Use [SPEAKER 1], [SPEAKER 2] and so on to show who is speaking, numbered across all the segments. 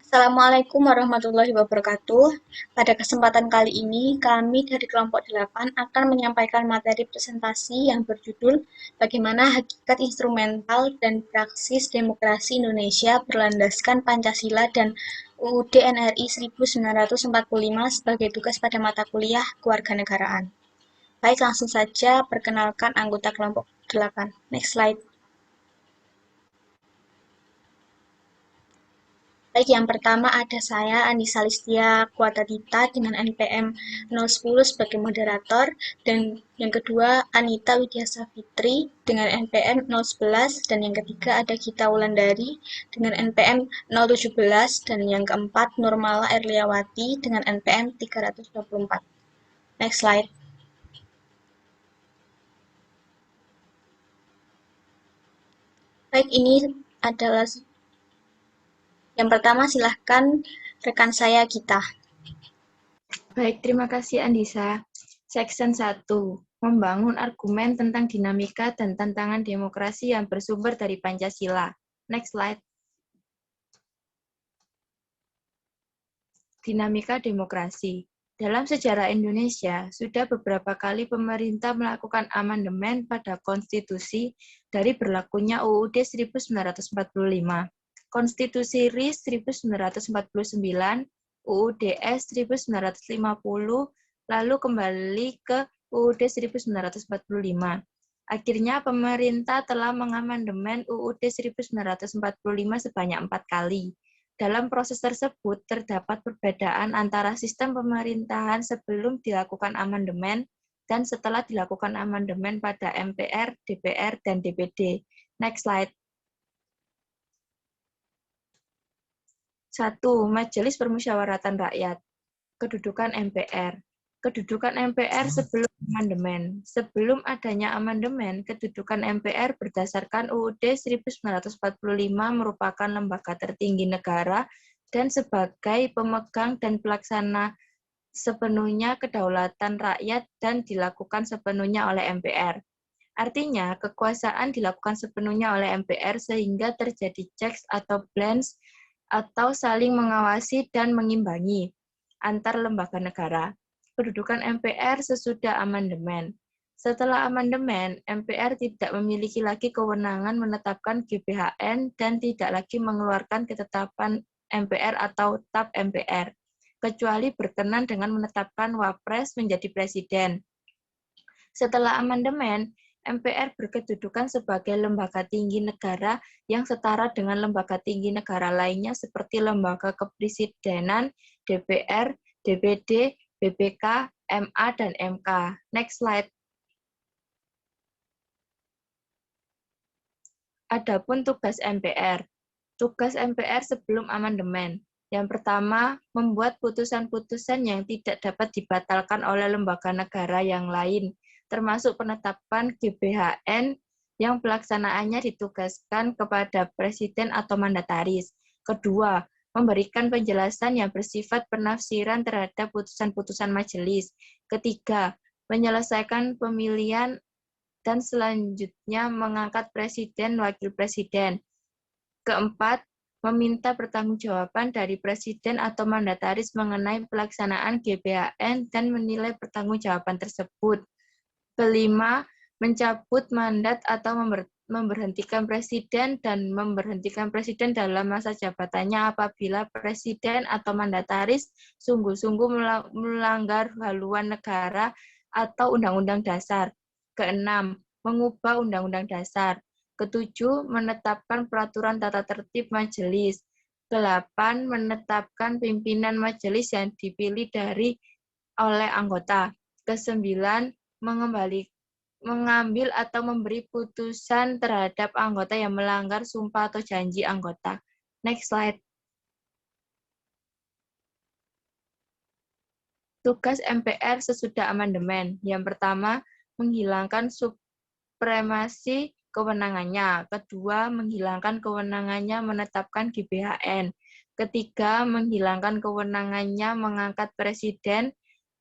[SPEAKER 1] Assalamualaikum warahmatullahi wabarakatuh. Pada kesempatan kali ini, kami dari kelompok 8 akan menyampaikan materi presentasi yang berjudul Bagaimana Hakikat Instrumental dan Praksis Demokrasi Indonesia Berlandaskan Pancasila dan UUD NRI 1945 sebagai tugas pada mata kuliah Kewarganegaraan. Baik, langsung saja perkenalkan anggota kelompok 8. Next slide. Baik, yang pertama ada saya, Anissa Listia Kuatadita dengan NPM 010 sebagai moderator, dan yang kedua Anita Widyasa Fitri dengan NPM 011, dan yang ketiga ada Gita Wulandari dengan NPM 017, dan yang keempat Nurmala Erliawati dengan NPM 324. Next slide. Baik, ini adalah yang pertama, silahkan rekan saya Gita.
[SPEAKER 2] Baik, terima kasih Andisa. Section 1. Membangun argumen tentang dinamika dan tantangan demokrasi yang bersumber dari Pancasila. Next slide. Dinamika demokrasi. Dalam sejarah Indonesia, sudah beberapa kali pemerintah melakukan amandemen pada konstitusi dari berlakunya UUD 1945, Konstitusi RI 1949, UUDS 1950, lalu kembali ke UUD 1945. Akhirnya pemerintah telah mengamandemen UUD 1945 sebanyak 4 kali. Dalam proses tersebut, terdapat perbedaan antara sistem pemerintahan sebelum dilakukan amandemen dan setelah dilakukan amandemen pada MPR, DPR, dan DPD. Next slide. 1. Majelis Permusyawaratan Rakyat. Kedudukan MPR. Kedudukan MPR sebelum amandemen. Sebelum adanya amandemen, kedudukan MPR berdasarkan UUD 1945 merupakan lembaga tertinggi negara dan sebagai pemegang dan pelaksana sepenuhnya kedaulatan rakyat dan dilakukan sepenuhnya oleh MPR. Artinya, kekuasaan dilakukan sepenuhnya oleh MPR sehingga terjadi checks atau balance atau saling mengawasi dan mengimbangi antar lembaga negara. Kedudukan MPR sesudah amandemen. Setelah amandemen, MPR tidak memiliki lagi kewenangan menetapkan GBHN dan tidak lagi mengeluarkan ketetapan MPR atau TAP MPR, kecuali berkenan dengan menetapkan Wapres menjadi presiden. Setelah amandemen, MPR berkedudukan sebagai lembaga tinggi negara yang setara dengan lembaga tinggi negara lainnya seperti lembaga kepresidenan, DPR, DPD, BPK, MA, dan MK. Next slide. Adapun tugas MPR. Tugas MPR sebelum amandemen. Yang pertama, membuat putusan-putusan yang tidak dapat dibatalkan oleh lembaga negara yang lain, termasuk penetapan GBHN yang pelaksanaannya ditugaskan kepada presiden atau mandataris. Kedua, memberikan penjelasan yang bersifat penafsiran terhadap putusan-putusan majelis. Ketiga, menyelesaikan pemilihan dan selanjutnya mengangkat presiden, wakil presiden. Keempat, meminta pertanggungjawaban dari presiden atau mandataris mengenai pelaksanaan GBHN dan menilai pertanggungjawaban tersebut. Kelima, mencabut mandat atau memberhentikan presiden dan memberhentikan presiden dalam masa jabatannya apabila presiden atau mandataris sungguh-sungguh melanggar haluan negara atau undang-undang dasar. Keenam, mengubah undang-undang dasar. Ketujuh, menetapkan peraturan tata tertib majelis. Kedelapan, menetapkan pimpinan majelis yang dipilih oleh anggota. Kesembilan, mengambil atau memberi putusan terhadap anggota yang melanggar sumpah atau janji anggota. Next slide. Tugas MPR sesudah amandemen. Yang pertama, menghilangkan supremasi kewenangannya. Kedua, menghilangkan kewenangannya menetapkan GBHN. Ketiga, menghilangkan kewenangannya mengangkat presiden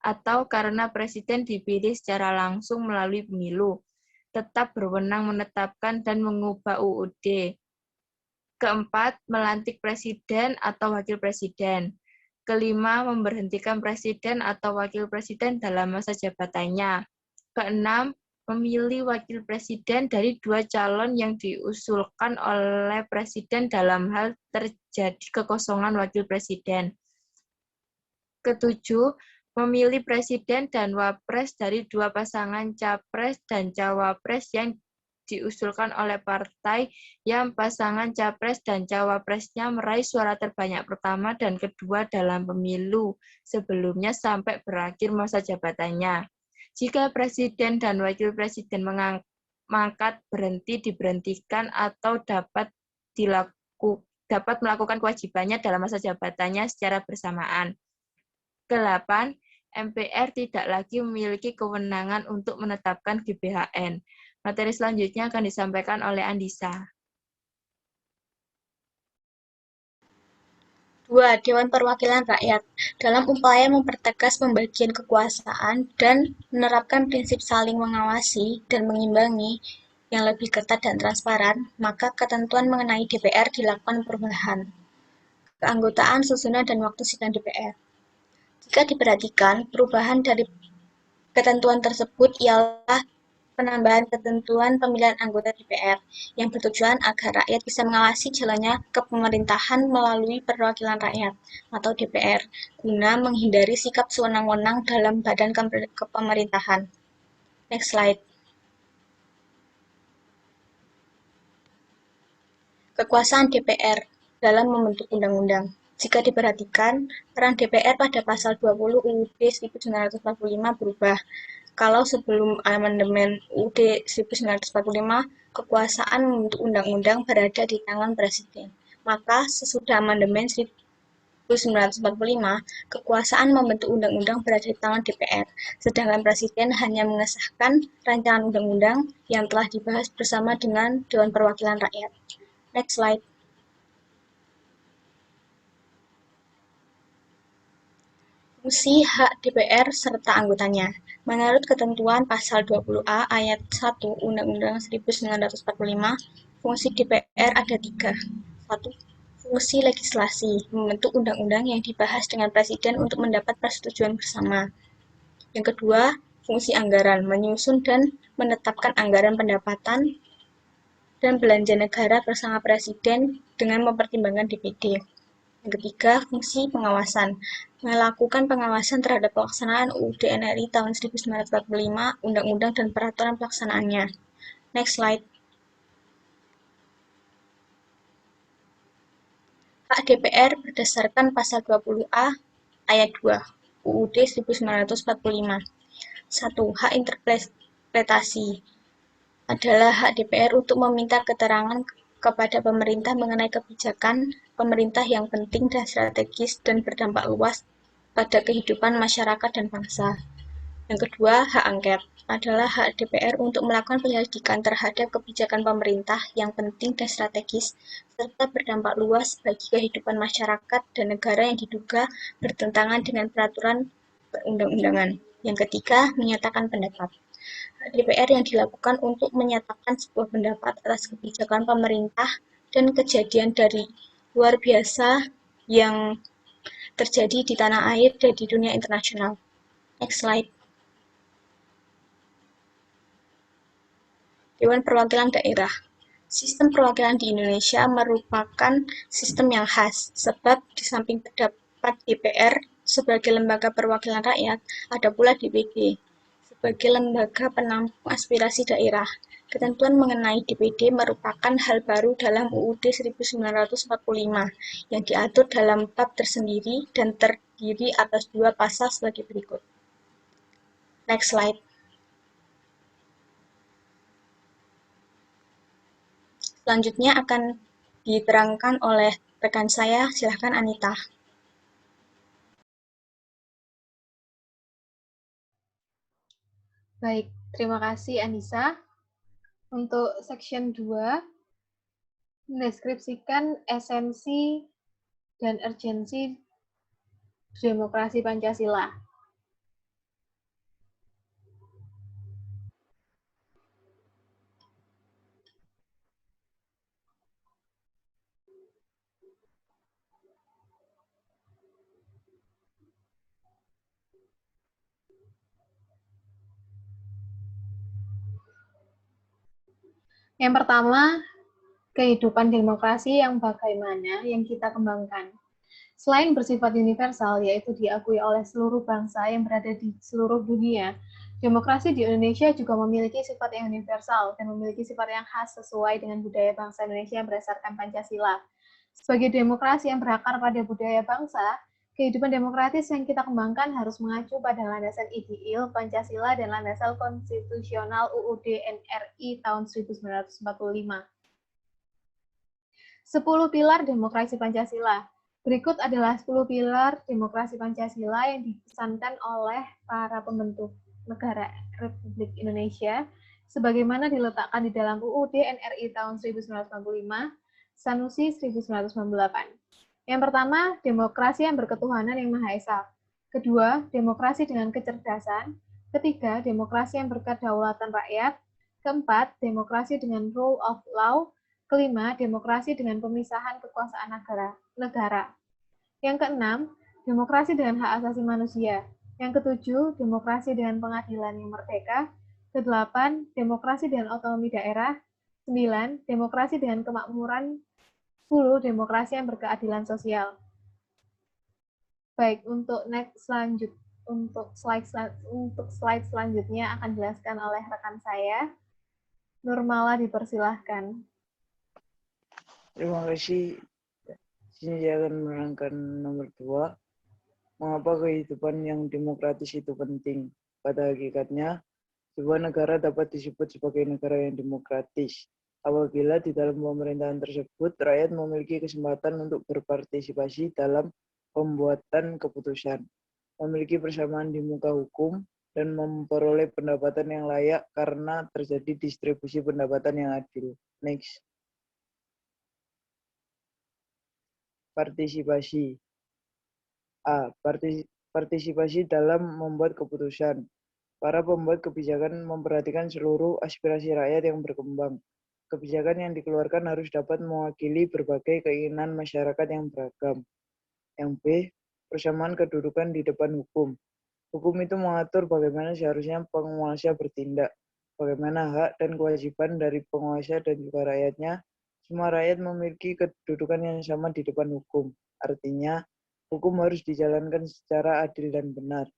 [SPEAKER 2] atau karena presiden dipilih secara langsung melalui pemilu, tetap berwenang menetapkan dan mengubah UUD. Keempat, melantik presiden atau wakil presiden. Kelima, memberhentikan presiden atau wakil presiden dalam masa jabatannya. Keenam, memilih wakil presiden dari dua calon yang diusulkan oleh presiden dalam hal terjadi kekosongan wakil presiden. Ketujuh, memilih presiden dan wapres dari dua pasangan capres dan cawapres yang diusulkan oleh partai yang pasangan capres dan cawapresnya meraih suara terbanyak pertama dan kedua dalam pemilu sebelumnya sampai berakhir masa jabatannya. Jika presiden dan wakil presiden mengangkat, berhenti, diberhentikan, atau dapat melakukan kewajibannya dalam masa jabatannya secara bersamaan. Ke-8, MPR tidak lagi memiliki kewenangan untuk menetapkan GBHN. Materi selanjutnya akan disampaikan oleh Andisa.
[SPEAKER 1] 2. Dewan Perwakilan Rakyat. Dalam upaya mempertegas pembagian kekuasaan dan menerapkan prinsip saling mengawasi dan mengimbangi yang lebih ketat dan transparan, maka ketentuan mengenai DPR dilakukan perubahan. Keanggotaan, susunan, dan waktu sidang DPR. Jika diperhatikan, perubahan dari ketentuan tersebut ialah penambahan ketentuan pemilihan anggota DPR yang bertujuan agar rakyat bisa mengawasi jalannya kepemerintahan melalui perwakilan rakyat atau DPR guna menghindari sikap sewenang-wenang dalam badan kepemerintahan. Next slide. Kekuasaan DPR dalam membentuk undang-undang. Jika diperhatikan, peran DPR pada pasal 20 UUD 1945 berubah. Kalau sebelum amandemen UUD 1945, kekuasaan membentuk undang-undang berada di tangan Presiden. Maka sesudah amandemen 1945, kekuasaan membentuk undang-undang berada di tangan DPR, sedangkan Presiden hanya mengesahkan rancangan undang-undang yang telah dibahas bersama dengan Dewan Perwakilan Rakyat. Next slide. Fungsi hak DPR serta anggotanya. Menurut ketentuan pasal 20A ayat 1 Undang-Undang 1945, fungsi DPR ada 3. 1. Fungsi legislasi, membentuk undang-undang yang dibahas dengan Presiden untuk mendapat persetujuan bersama. Yang kedua, fungsi anggaran, menyusun dan menetapkan anggaran pendapatan dan belanja negara bersama Presiden dengan mempertimbangkan DPD. Yang ketiga, fungsi pengawasan. Melakukan pengawasan terhadap pelaksanaan UUD NRI tahun 1945, undang-undang dan peraturan pelaksanaannya. Next slide. Hak DPR berdasarkan pasal 20A ayat 2 UUD 1945. 1. Hak interpretasi adalah hak DPR untuk meminta keterangan kepada pemerintah mengenai kebijakan pemerintah yang penting dan strategis dan berdampak luas pada kehidupan masyarakat dan bangsa. Yang kedua, hak angket adalah hak DPR untuk melakukan penyelidikan terhadap kebijakan pemerintah yang penting dan strategis serta berdampak luas bagi kehidupan masyarakat dan negara yang diduga bertentangan dengan peraturan perundang-undangan. Yang ketiga, menyatakan pendapat. DPR yang dilakukan untuk menyatakan sebuah pendapat atas kebijakan pemerintah dan kejadian dari luar biasa yang terjadi di tanah air dan di dunia internasional. Next slide. Dewan Perwakilan Daerah. Sistem perwakilan di Indonesia merupakan sistem yang khas, sebab di samping terdapat DPR sebagai lembaga perwakilan rakyat, ada pula DPD sebagai lembaga penampung aspirasi daerah. Ketentuan mengenai DPD merupakan hal baru dalam UUD 1945 yang diatur dalam bab tersendiri dan terdiri atas 2 pasal sebagai berikut. Next slide. Selanjutnya akan diterangkan oleh rekan saya, silahkan Anita.
[SPEAKER 3] Baik, terima kasih Anissa. Untuk section 2, mendeskripsikan esensi dan urgensi demokrasi Pancasila. Yang pertama, kehidupan demokrasi yang bagaimana yang kita kembangkan. Selain bersifat universal, yaitu diakui oleh seluruh bangsa yang berada di seluruh dunia, demokrasi di Indonesia juga memiliki sifat yang universal dan memiliki sifat yang khas sesuai dengan budaya bangsa Indonesia berdasarkan Pancasila. Sebagai demokrasi yang berakar pada budaya bangsa, kehidupan demokratis yang kita kembangkan harus mengacu pada landasan ideal Pancasila dan landasan konstitusional UUD NRI tahun 1945. 10 pilar demokrasi Pancasila. Berikut adalah 10 pilar demokrasi Pancasila yang dipesankan oleh para pembentuk negara Republik Indonesia sebagaimana diletakkan di dalam UUD NRI tahun 1945, Sanusi 1998. Yang pertama, demokrasi yang berketuhanan yang Maha Esa. Kedua, demokrasi dengan kecerdasan. Ketiga, demokrasi yang berkedaulatan rakyat. Keempat, demokrasi dengan rule of law. Kelima, demokrasi dengan pemisahan kekuasaan negara. Yang keenam, demokrasi dengan hak asasi manusia. Yang ketujuh, demokrasi dengan pengadilan yang merdeka. Kedelapan, demokrasi dengan otonomi daerah. 9, demokrasi dengan kemakmuran. 10, demokrasi yang berkeadilan sosial. Baik, untuk slide selanjutnya akan dijelaskan oleh rekan saya. Nurmala, dipersilahkan.
[SPEAKER 4] Terima kasih. Sini saya akan menerangkan nomor 2. Mengapa kehidupan yang demokratis itu penting? Pada hakikatnya, sebuah negara dapat disebut sebagai negara yang demokratis apabila di dalam pemerintahan tersebut rakyat memiliki kesempatan untuk berpartisipasi dalam pembuatan keputusan, memiliki persamaan di muka hukum, dan memperoleh pendapatan yang layak karena terjadi distribusi pendapatan yang adil. Next. Partisipasi. A. Partisipasi dalam membuat keputusan. Para pembuat kebijakan memperhatikan seluruh aspirasi rakyat yang berkembang. Kebijakan yang dikeluarkan harus dapat mewakili berbagai keinginan masyarakat yang beragam. Yang B. Persamaan kedudukan di depan hukum. Hukum itu mengatur bagaimana seharusnya penguasa bertindak, bagaimana hak dan kewajiban dari penguasa dan juga rakyatnya. Semua rakyat memiliki kedudukan yang sama di depan hukum. Artinya, hukum harus dijalankan secara adil dan benar.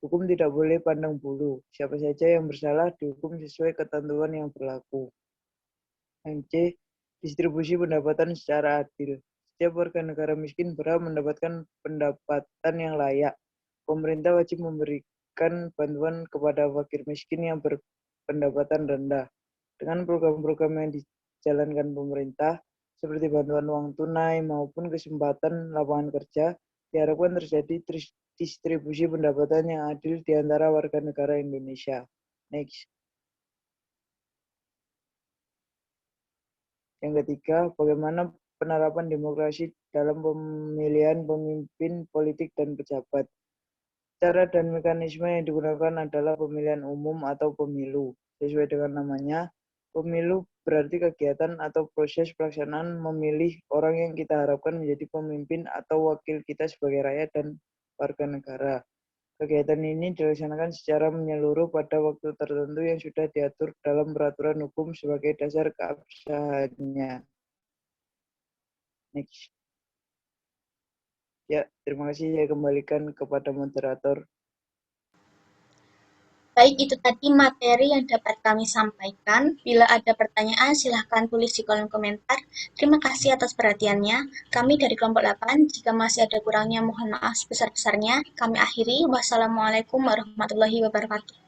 [SPEAKER 4] Hukum tidak boleh pandang bulu. Siapa saja yang bersalah dihukum sesuai ketentuan yang berlaku. Yang C. Distribusi pendapatan secara adil. Setiap warga negara miskin berhak mendapatkan pendapatan yang layak. Pemerintah wajib memberikan bantuan kepada fakir miskin yang berpendapatan rendah. Dengan program-program yang dijalankan pemerintah, seperti bantuan uang tunai maupun kesempatan lapangan kerja, diharapkan terjadi distribusi pendapatan yang adil di antara warga negara Indonesia. Next. Yang ketiga, bagaimana penerapan demokrasi dalam pemilihan pemimpin politik dan pejabat. Cara dan mekanisme yang digunakan adalah pemilihan umum atau pemilu. Sesuai dengan namanya, pemilu berarti kegiatan atau proses pelaksanaan memilih orang yang kita harapkan menjadi pemimpin atau wakil kita sebagai rakyat dan warga negara. Kegiatan ini dilaksanakan secara menyeluruh pada waktu tertentu yang sudah diatur dalam peraturan hukum sebagai dasar keabsahannya. Next. Ya, terima kasih. Saya kembalikan kepada moderator.
[SPEAKER 1] Baik, itu tadi materi yang dapat kami sampaikan. Bila ada pertanyaan, silahkan tulis di kolom komentar. Terima kasih atas perhatiannya. Kami dari kelompok 8, jika masih ada kurangnya mohon maaf sebesar-besarnya. Kami akhiri. Wassalamualaikum warahmatullahi wabarakatuh.